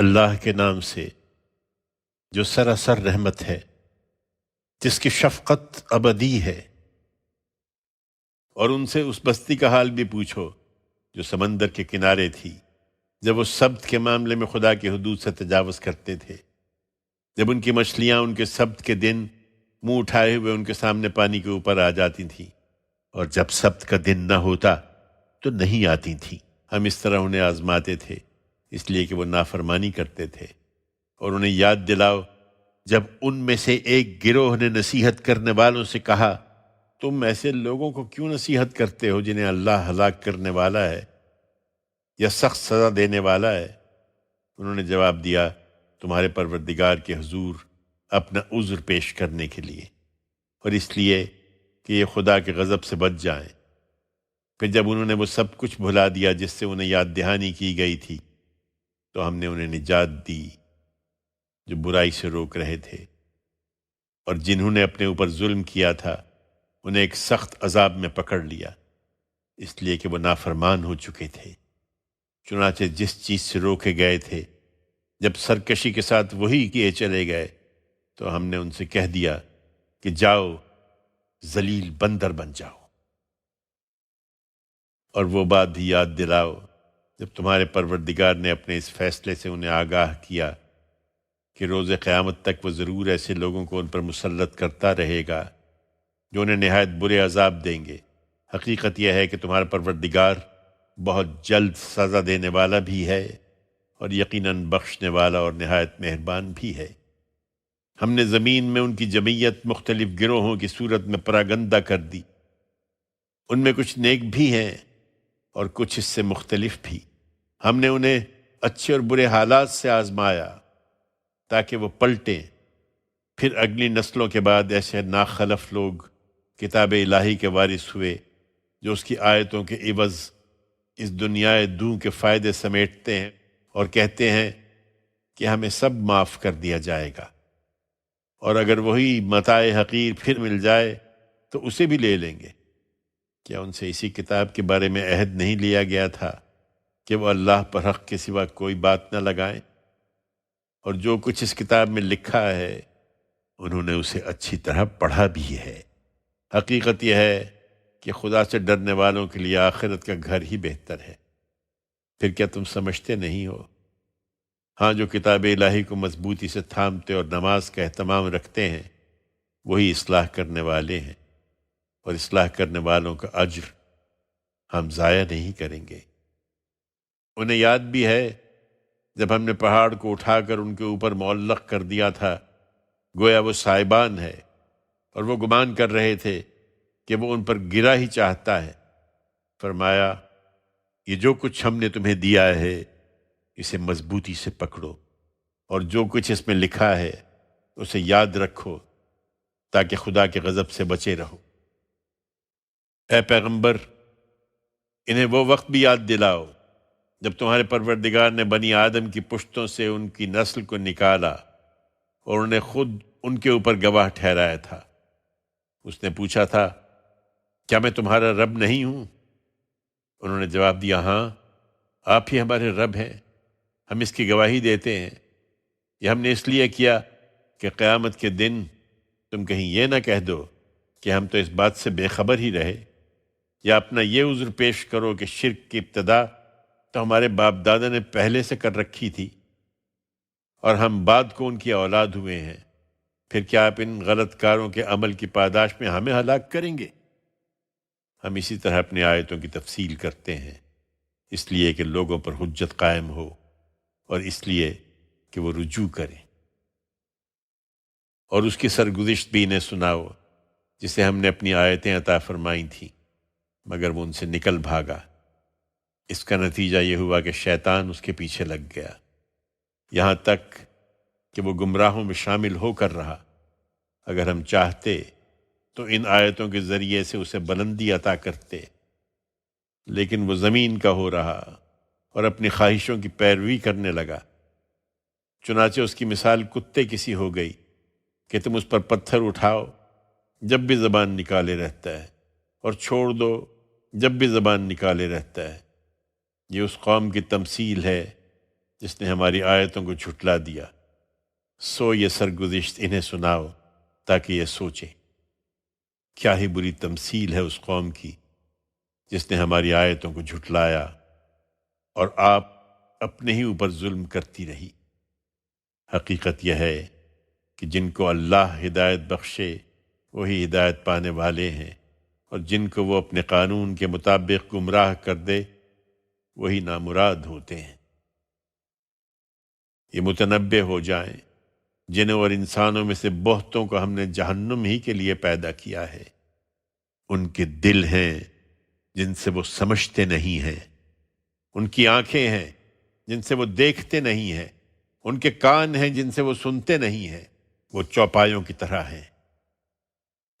اللہ کے نام سے جو سراسر رحمت ہے، جس کی شفقت ابدی ہے۔ اور ان سے اس بستی کا حال بھی پوچھو جو سمندر کے کنارے تھی، جب وہ سبت کے معاملے میں خدا کی حدود سے تجاوز کرتے تھے، جب ان کی مچھلیاں ان کے سبت کے دن منہ اٹھائے ہوئے ان کے سامنے پانی کے اوپر آ جاتی تھیں، اور جب سبت کا دن نہ ہوتا تو نہیں آتی تھیں۔ ہم اس طرح انہیں آزماتے تھے اس لیے کہ وہ نافرمانی کرتے تھے۔ اور انہیں یاد دلاؤ جب ان میں سے ایک گروہ نے نصیحت کرنے والوں سے کہا، تم ایسے لوگوں کو کیوں نصیحت کرتے ہو جنہیں اللہ ہلاک کرنے والا ہے یا سخت سزا دینے والا ہے؟ انہوں نے جواب دیا، تمہارے پروردگار کے حضور اپنا عذر پیش کرنے کے لیے، اور اس لیے کہ یہ خدا کے غضب سے بچ جائیں۔ پھر جب انہوں نے وہ سب کچھ بھلا دیا جس سے انہیں یاد دہانی کی گئی تھی، تو ہم نے انہیں نجات دی جو برائی سے روک رہے تھے، اور جنہوں نے اپنے اوپر ظلم کیا تھا انہیں ایک سخت عذاب میں پکڑ لیا، اس لیے کہ وہ نافرمان ہو چکے تھے۔ چنانچہ جس چیز سے روکے گئے تھے، جب سرکشی کے ساتھ وہی کیے چلے گئے، تو ہم نے ان سے کہہ دیا کہ جاؤ ذلیل بندر بن جاؤ۔ اور وہ بات بھی یاد دلاؤ جب تمہارے پروردگار نے اپنے اس فیصلے سے انہیں آگاہ کیا کہ روز قیامت تک وہ ضرور ایسے لوگوں کو ان پر مسلط کرتا رہے گا جو انہیں نہایت برے عذاب دیں گے۔ حقیقت یہ ہے کہ تمہارا پروردگار بہت جلد سزا دینے والا بھی ہے، اور یقیناً بخشنے والا اور نہایت مہربان بھی ہے۔ ہم نے زمین میں ان کی جمعیت مختلف گروہوں کی صورت میں پراگندہ کر دی، ان میں کچھ نیک بھی ہیں اور کچھ اس سے مختلف بھی۔ ہم نے انہیں اچھے اور برے حالات سے آزمایا تاکہ وہ پلٹیں، پھر اگلی نسلوں کے بعد ایسے ناخلف لوگ کتاب الہی کے وارث ہوئے جو اس کی آیتوں کے عوض اس دنیا دوں کے فائدے سمیٹتے ہیں اور کہتے ہیں کہ ہمیں سب معاف کر دیا جائے گا، اور اگر وہی متاع حقیر پھر مل جائے تو اسے بھی لے لیں گے۔ کیا ان سے اسی کتاب کے بارے میں عہد نہیں لیا گیا تھا کہ وہ اللہ پر حق کے سوا کوئی بات نہ لگائیں؟ اور جو کچھ اس کتاب میں لکھا ہے انہوں نے اسے اچھی طرح پڑھا بھی ہے۔ حقیقت یہ ہے کہ خدا سے ڈرنے والوں کے لیے آخرت کا گھر ہی بہتر ہے۔ پھر کیا تم سمجھتے نہیں ہو؟ ہاں، جو کتاب الہی کو مضبوطی سے تھامتے اور نماز کا اہتمام رکھتے ہیں وہی اصلاح کرنے والے ہیں، اور اصلاح کرنے والوں کا اجر ہم ضائع نہیں کریں گے۔ انہیں یاد بھی ہے جب ہم نے پہاڑ کو اٹھا کر ان کے اوپر معلق کر دیا تھا، گویا وہ سائبان ہے، اور وہ گمان کر رہے تھے کہ وہ ان پر گرا ہی چاہتا ہے۔ فرمایا، یہ جو کچھ ہم نے تمہیں دیا ہے اسے مضبوطی سے پکڑو، اور جو کچھ اس میں لکھا ہے اسے یاد رکھو تاکہ خدا کے غضب سے بچے رہو۔ اے پیغمبر، انہیں وہ وقت بھی یاد دلاؤ جب تمہارے پروردگار نے بنی آدم کی پشتوں سے ان کی نسل کو نکالا اور انہیں خود ان کے اوپر گواہ ٹھہرایا تھا۔ اس نے پوچھا تھا، کیا میں تمہارا رب نہیں ہوں؟ انہوں نے جواب دیا، ہاں، آپ ہی ہمارے رب ہیں، ہم اس کی گواہی دیتے ہیں۔ یہ ہم نے اس لیے کیا کہ قیامت کے دن تم کہیں یہ نہ کہہ دو کہ ہم تو اس بات سے بے خبر ہی رہے، یا اپنا یہ عذر پیش کرو کہ شرک کی ابتدا تو ہمارے باپ دادا نے پہلے سے کر رکھی تھی، اور ہم بعد کو ان کی اولاد ہوئے ہیں۔ پھر کیا آپ ان غلط کاروں کے عمل کی پاداش میں ہمیں ہلاک کریں گے؟ ہم اسی طرح اپنی آیتوں کی تفصیل کرتے ہیں، اس لیے کہ لوگوں پر حجت قائم ہو، اور اس لیے کہ وہ رجوع کریں۔ اور اس کی سرگزشت بھی انہیں سناؤ جسے ہم نے اپنی آیتیں عطا فرمائی تھیں، مگر وہ ان سے نکل بھاگا۔ اس کا نتیجہ یہ ہوا کہ شیطان اس کے پیچھے لگ گیا، یہاں تک کہ وہ گمراہوں میں شامل ہو کر رہا۔ اگر ہم چاہتے تو ان آیتوں کے ذریعے سے اسے بلندی عطا کرتے، لیکن وہ زمین کا ہو رہا اور اپنی خواہشوں کی پیروی کرنے لگا۔ چنانچہ اس کی مثال کتے کسی ہو گئی کہ تم اس پر پتھر اٹھاؤ جب بھی زبان نکالے رہتا ہے، اور چھوڑ دو جب بھی زبان نکالے رہتا ہے۔ یہ اس قوم کی تمثیل ہے جس نے ہماری آیتوں کو جھٹلا دیا، سو یہ سرگزشت انہیں سناؤ تاکہ یہ سوچیں۔ کیا ہی بری تمثیل ہے اس قوم کی جس نے ہماری آیتوں کو جھٹلایا اور آپ اپنے ہی اوپر ظلم کرتی رہی۔ حقیقت یہ ہے کہ جن کو اللہ ہدایت بخشے وہی ہدایت پانے والے ہیں، اور جن کو وہ اپنے قانون کے مطابق گمراہ کر دے وہی نامراد ہوتے ہیں۔ یہ متنبع ہو جائیں، جنوں اور انسانوں میں سے بہتوں کو ہم نے جہنم ہی کے لیے پیدا کیا ہے۔ ان کے دل ہیں جن سے وہ سمجھتے نہیں ہیں، ان کی آنکھیں ہیں جن سے وہ دیکھتے نہیں ہیں، ان کے کان ہیں جن سے وہ سنتے نہیں ہیں۔ وہ چوپایوں کی طرح ہیں،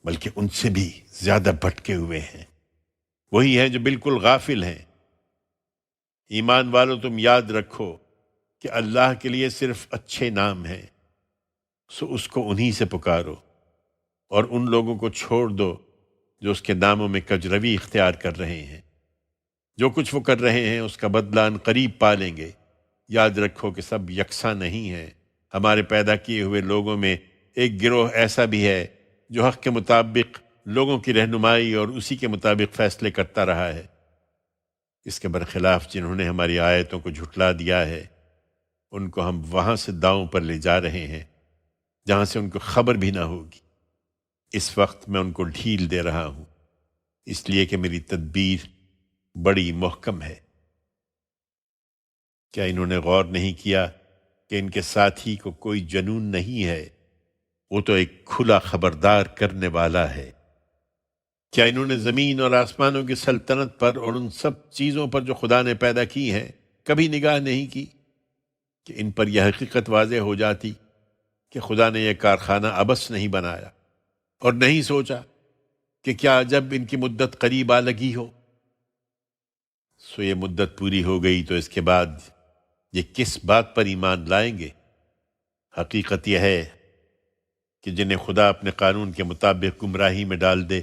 بلکہ ان سے بھی زیادہ بھٹکے ہوئے ہیں۔ وہی ہیں جو بالکل غافل ہیں۔ ایمان والو، تم یاد رکھو کہ اللہ کے لیے صرف اچھے نام ہیں، سو اس کو انہی سے پکارو، اور ان لوگوں کو چھوڑ دو جو اس کے ناموں میں کجروی اختیار کر رہے ہیں۔ جو کچھ وہ کر رہے ہیں اس کا بدلہ ان قریب پا لیں گے۔ یاد رکھو کہ سب یکساں نہیں ہیں۔ ہمارے پیدا کیے ہوئے لوگوں میں ایک گروہ ایسا بھی ہے جو حق کے مطابق لوگوں کی رہنمائی اور اسی کے مطابق فیصلے کرتا رہا ہے۔ اس کے برخلاف جنہوں نے ہماری آیتوں کو جھٹلا دیا ہے، ان کو ہم وہاں سے داؤں پر لے جا رہے ہیں جہاں سے ان کو خبر بھی نہ ہوگی۔ اس وقت میں ان کو ڈھیل دے رہا ہوں، اس لیے کہ میری تدبیر بڑی محکم ہے۔ کیا انہوں نے غور نہیں کیا کہ ان کے ساتھی کو کوئی جنون نہیں ہے؟ وہ تو ایک کھلا خبردار کرنے والا ہے۔ کیا انہوں نے زمین اور آسمانوں کی سلطنت پر اور ان سب چیزوں پر جو خدا نے پیدا کی ہیں کبھی نگاہ نہیں کی کہ ان پر یہ حقیقت واضح ہو جاتی کہ خدا نے یہ کارخانہ عبث نہیں بنایا، اور نہیں سوچا کہ کیا جب ان کی مدت قریب آ لگی ہو؟ سو یہ مدت پوری ہو گئی تو اس کے بعد یہ کس بات پر ایمان لائیں گے؟ حقیقت یہ ہے کہ جنہیں خدا اپنے قانون کے مطابق گمراہی میں ڈال دے،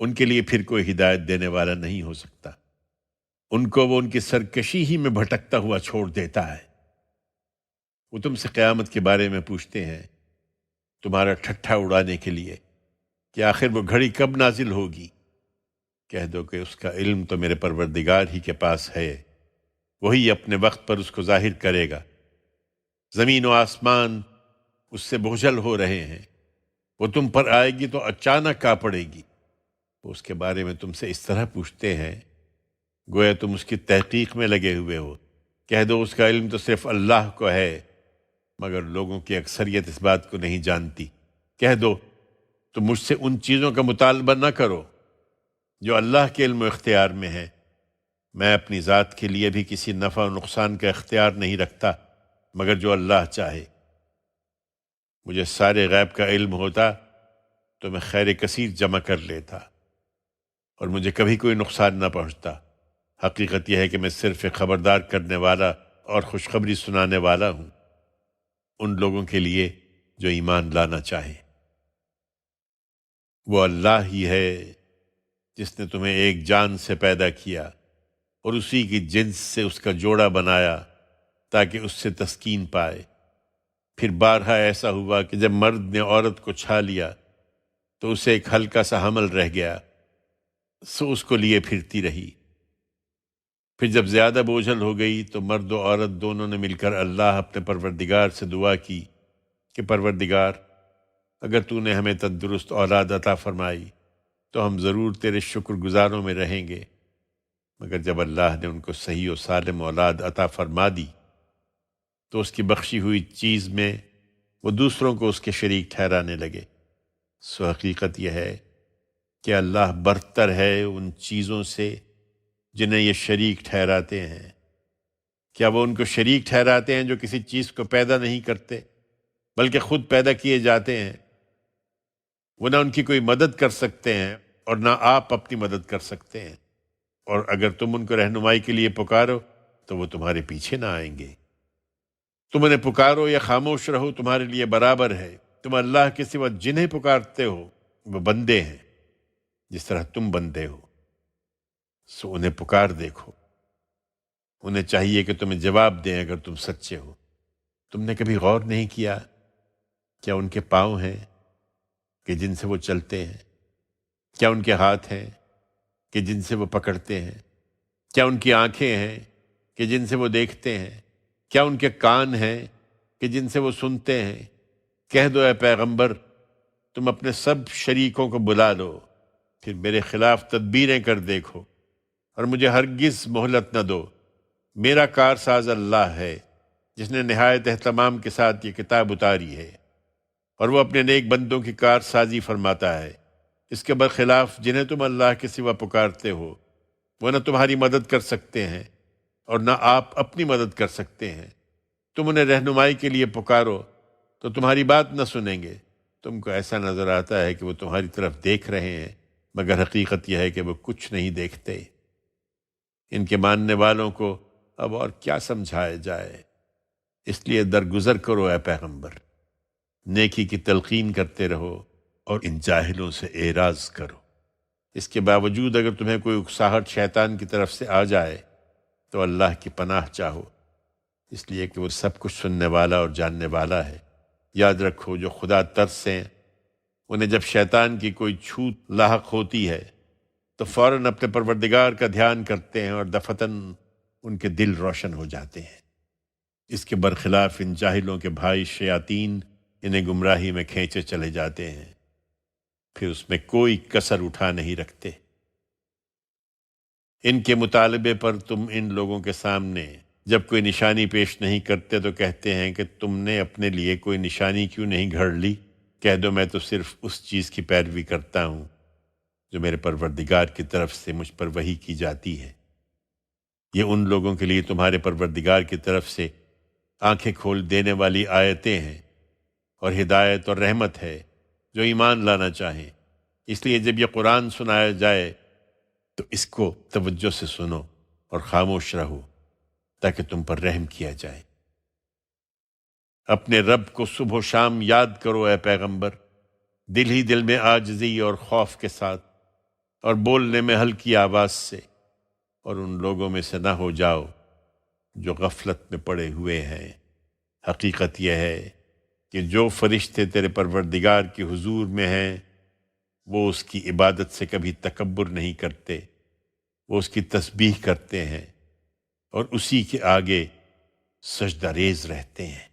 ان کے لیے پھر کوئی ہدایت دینے والا نہیں ہو سکتا۔ ان کو وہ ان کی سرکشی ہی میں بھٹکتا ہوا چھوڑ دیتا ہے۔ وہ تم سے قیامت کے بارے میں پوچھتے ہیں تمہارا ٹھٹھا اڑانے کے لیے کہ آخر وہ گھڑی کب نازل ہوگی؟ کہہ دو کہ اس کا علم تو میرے پروردگار ہی کے پاس ہے، وہی اپنے وقت پر اس کو ظاہر کرے گا۔ زمین و آسمان اس سے بوجھل ہو رہے ہیں، وہ تم پر آئے گی تو اچانک آ پڑے گی۔ وہ اس کے بارے میں تم سے اس طرح پوچھتے ہیں گویا تم اس کی تحقیق میں لگے ہوئے ہو۔ کہہ دو اس کا علم تو صرف اللہ کو ہے، مگر لوگوں کی اکثریت اس بات کو نہیں جانتی۔ کہہ دو تم مجھ سے ان چیزوں کا مطالبہ نہ کرو جو اللہ کے علم و اختیار میں ہے۔ میں اپنی ذات کے لیے بھی کسی نفع و نقصان کا اختیار نہیں رکھتا مگر جو اللہ چاہے۔ مجھے سارے غیب کا علم ہوتا تو میں خیر کثیر جمع کر لیتا اور مجھے کبھی کوئی نقصان نہ پہنچتا۔ حقیقت یہ ہے کہ میں صرف ایک خبردار کرنے والا اور خوشخبری سنانے والا ہوں ان لوگوں کے لیے جو ایمان لانا چاہیں۔ وہ اللہ ہی ہے جس نے تمہیں ایک جان سے پیدا کیا اور اسی کی جنس سے اس کا جوڑا بنایا تاکہ اس سے تسکین پائے۔ پھر بارہا ایسا ہوا کہ جب مرد نے عورت کو چھا لیا تو اسے ایک ہلکا سا حمل رہ گیا، سو اس کو لیے پھرتی رہی۔ پھر جب زیادہ بوجھل ہو گئی تو مرد و عورت دونوں نے مل کر اللہ اپنے پروردگار سے دعا کی کہ پروردگار، اگر تو نے ہمیں تندرست اولاد عطا فرمائی تو ہم ضرور تیرے شکر گزاروں میں رہیں گے۔ مگر جب اللہ نے ان کو صحیح و سالم اولاد عطا فرما دی تو اس کی بخشی ہوئی چیز میں وہ دوسروں کو اس کے شریک ٹھہرانے لگے۔ سو حقیقت یہ ہے کہ اللہ برتر ہے ان چیزوں سے جنہیں یہ شریک ٹھہراتے ہیں۔ کیا وہ ان کو شریک ٹھہراتے ہیں جو کسی چیز کو پیدا نہیں کرتے بلکہ خود پیدا کیے جاتے ہیں؟ وہ نہ ان کی کوئی مدد کر سکتے ہیں اور نہ آپ اپنی مدد کر سکتے ہیں، اور اگر تم ان کو رہنمائی کے لیے پکارو تو وہ تمہارے پیچھے نہ آئیں گے۔ تم انہیں پکارو یا خاموش رہو تمہارے لیے برابر ہے۔ تم اللہ کے سوا جنہیں پکارتے ہو وہ بندے ہیں جس طرح تم بندے ہو، سو انہیں پکار دیکھو۔ انہیں چاہیے کہ تمہیں جواب دیں اگر تم سچے ہو۔ تم نے کبھی غور نہیں کیا کیا ان کے پاؤں ہیں کہ جن سے وہ چلتے ہیں؟ کیا ان کے ہاتھ ہیں کہ جن سے وہ پکڑتے ہیں؟ کیا ان کی آنکھیں ہیں کہ جن سے وہ دیکھتے ہیں؟ کیا ان کے کان ہیں کہ جن سے وہ سنتے ہیں؟ کہہ دو اے پیغمبر، تم اپنے سب شریکوں کو بلا لو، پھر میرے خلاف تدبیریں کر دیکھو اور مجھے ہرگز مہلت نہ دو۔ میرا کارساز اللہ ہے جس نے نہایت اہتمام کے ساتھ یہ کتاب اتاری ہے، اور وہ اپنے نیک بندوں کی کارسازی فرماتا ہے۔ اس کے برخلاف جنہیں تم اللہ کے سوا پکارتے ہو وہ نہ تمہاری مدد کر سکتے ہیں اور نہ آپ اپنی مدد کر سکتے ہیں۔ تم انہیں رہنمائی کے لیے پکارو تو تمہاری بات نہ سنیں گے۔ تم کو ایسا نظر آتا ہے کہ وہ تمہاری طرف دیکھ رہے ہیں، مگر حقیقت یہ ہے کہ وہ کچھ نہیں دیکھتے۔ ان کے ماننے والوں کو اب اور کیا سمجھایا جائے، اس لیے درگزر کرو اے پیغمبر، نیکی کی تلقین کرتے رہو اور ان جاہلوں سے اعراض کرو۔ اس کے باوجود اگر تمہیں کوئی اکساہٹ شیطان کی طرف سے آ جائے تو اللہ کی پناہ چاہو، اس لیے کہ وہ سب کچھ سننے والا اور جاننے والا ہے۔ یاد رکھو جو خدا ترسیں انہیں جب شیطان کی کوئی چھوٹ لاحق ہوتی ہے تو فوراً اپنے پروردگار کا دھیان کرتے ہیں اور دفتن ان کے دل روشن ہو جاتے ہیں۔ اس کے برخلاف ان جاہلوں کے بھائی شیاطین انہیں گمراہی میں کھینچے چلے جاتے ہیں، پھر اس میں کوئی کسر اٹھا نہیں رکھتے۔ ان کے مطالبے پر تم ان لوگوں کے سامنے جب کوئی نشانی پیش نہیں کرتے تو کہتے ہیں کہ تم نے اپنے لیے کوئی نشانی کیوں نہیں گھڑ لی؟ کہہ دو میں تو صرف اس چیز کی پیروی کرتا ہوں جو میرے پروردگار کی طرف سے مجھ پر وحی کی جاتی ہے۔ یہ ان لوگوں کے لیے تمہارے پروردگار کی طرف سے آنکھیں کھول دینے والی آیتیں ہیں اور ہدایت اور رحمت ہے جو ایمان لانا چاہیں۔ اس لیے جب یہ قرآن سنایا جائے تو اس کو توجہ سے سنو اور خاموش رہو تاکہ تم پر رحم کیا جائے۔ اپنے رب کو صبح و شام یاد کرو اے پیغمبر، دل ہی دل میں عاجزی اور خوف کے ساتھ، اور بولنے میں ہلکی آواز سے، اور ان لوگوں میں سے نہ ہو جاؤ جو غفلت میں پڑے ہوئے ہیں۔ حقیقت یہ ہے کہ جو فرشتے تیرے پروردگار کے حضور میں ہیں وہ اس کی عبادت سے کبھی تکبر نہیں کرتے، وہ اس کی تسبیح کرتے ہیں اور اسی کے آگے سجدہ ریز رہتے ہیں۔